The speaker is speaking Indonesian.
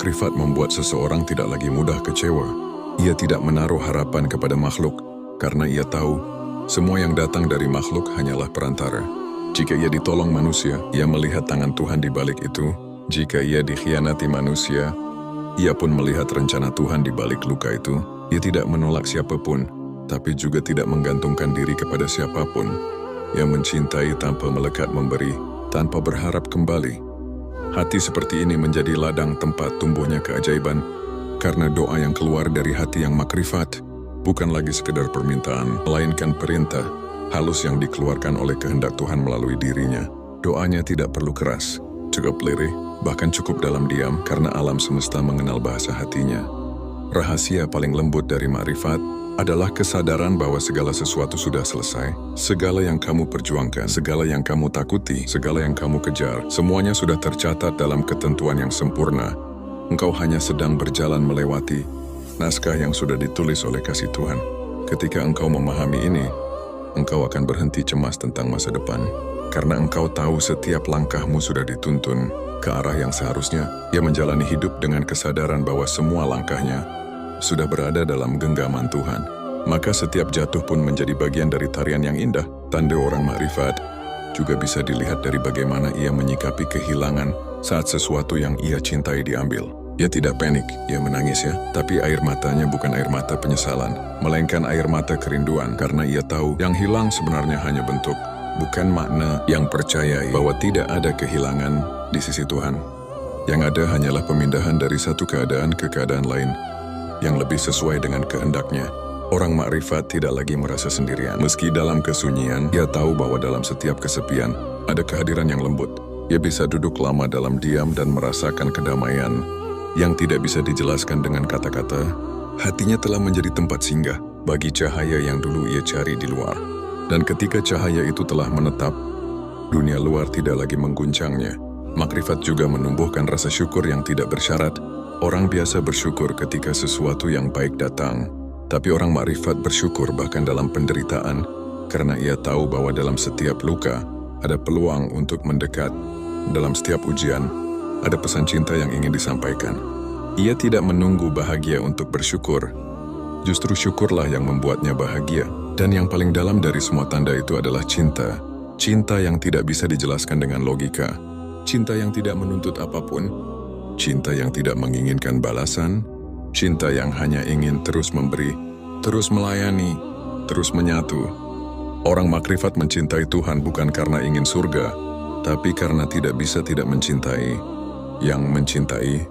makrifat membuat seseorang tidak lagi mudah kecewa. Ia tidak menaruh harapan kepada makhluk, karena ia tahu semua yang datang dari makhluk hanyalah perantara. Jika ia ditolong manusia, ia melihat tangan Tuhan di balik itu. Jika ia dikhianati manusia, ia pun melihat rencana Tuhan di balik luka itu. Ia tidak menolak siapapun, tapi juga tidak menggantungkan diri kepada siapapun. Ia mencintai tanpa melekat memberi, tanpa berharap kembali. Hati seperti ini menjadi ladang tempat tumbuhnya keajaiban, karena doa yang keluar dari hati yang makrifat bukan lagi sekedar permintaan, melainkan perintah halus yang dikeluarkan oleh kehendak Tuhan melalui dirinya. Doanya tidak perlu keras, cukup lirih, bahkan cukup dalam diam karena alam semesta mengenal bahasa hatinya. Rahasia paling lembut dari makrifat adalah kesadaran bahwa segala sesuatu sudah selesai. Segala yang kamu perjuangkan, segala yang kamu takuti, segala yang kamu kejar, semuanya sudah tercatat dalam ketentuan yang sempurna. Engkau hanya sedang berjalan melewati naskah yang sudah ditulis oleh kasih Tuhan. Ketika engkau memahami ini, engkau akan berhenti cemas tentang masa depan. Karena engkau tahu setiap langkahmu sudah dituntun ke arah yang seharusnya. Ia menjalani hidup dengan kesadaran bahwa semua langkahnya sudah berada dalam genggaman Tuhan. Maka setiap jatuh pun menjadi bagian dari tarian yang indah. Tanda orang makrifat juga bisa dilihat dari bagaimana ia menyikapi kehilangan saat sesuatu yang ia cintai diambil. Ia tidak panik, ia menangis ya. Tapi air matanya bukan air mata penyesalan, melainkan air mata kerinduan. Karena ia tahu yang hilang sebenarnya hanya bentuk, bukan makna. Yang percayai bahwa tidak ada kehilangan di sisi Tuhan. Yang ada hanyalah pemindahan dari satu keadaan ke keadaan lain yang lebih sesuai dengan kehendaknya. Orang makrifat tidak lagi merasa sendirian. Meski dalam kesunyian, ia tahu bahwa dalam setiap kesepian ada kehadiran yang lembut. Ia bisa duduk lama dalam diam dan merasakan kedamaian yang tidak bisa dijelaskan dengan kata-kata. Hatinya telah menjadi tempat singgah bagi cahaya yang dulu ia cari di luar. Dan ketika cahaya itu telah menetap, dunia luar tidak lagi mengguncangnya. Makrifat juga menumbuhkan rasa syukur yang tidak bersyarat. Orang biasa bersyukur ketika sesuatu yang baik datang, tapi orang makrifat bersyukur bahkan dalam penderitaan, karena ia tahu bahwa dalam setiap luka ada peluang untuk mendekat. Dalam setiap ujian, ada pesan cinta yang ingin disampaikan. Ia tidak menunggu bahagia untuk bersyukur. Justru syukurlah yang membuatnya bahagia. Dan yang paling dalam dari semua tanda itu adalah cinta. Cinta yang tidak bisa dijelaskan dengan logika. Cinta yang tidak menuntut apapun. Cinta yang tidak menginginkan balasan. Cinta yang hanya ingin terus memberi, terus melayani, terus menyatu. Orang makrifat mencintai Tuhan bukan karena ingin surga, tapi karena tidak bisa tidak mencintai yang mencintai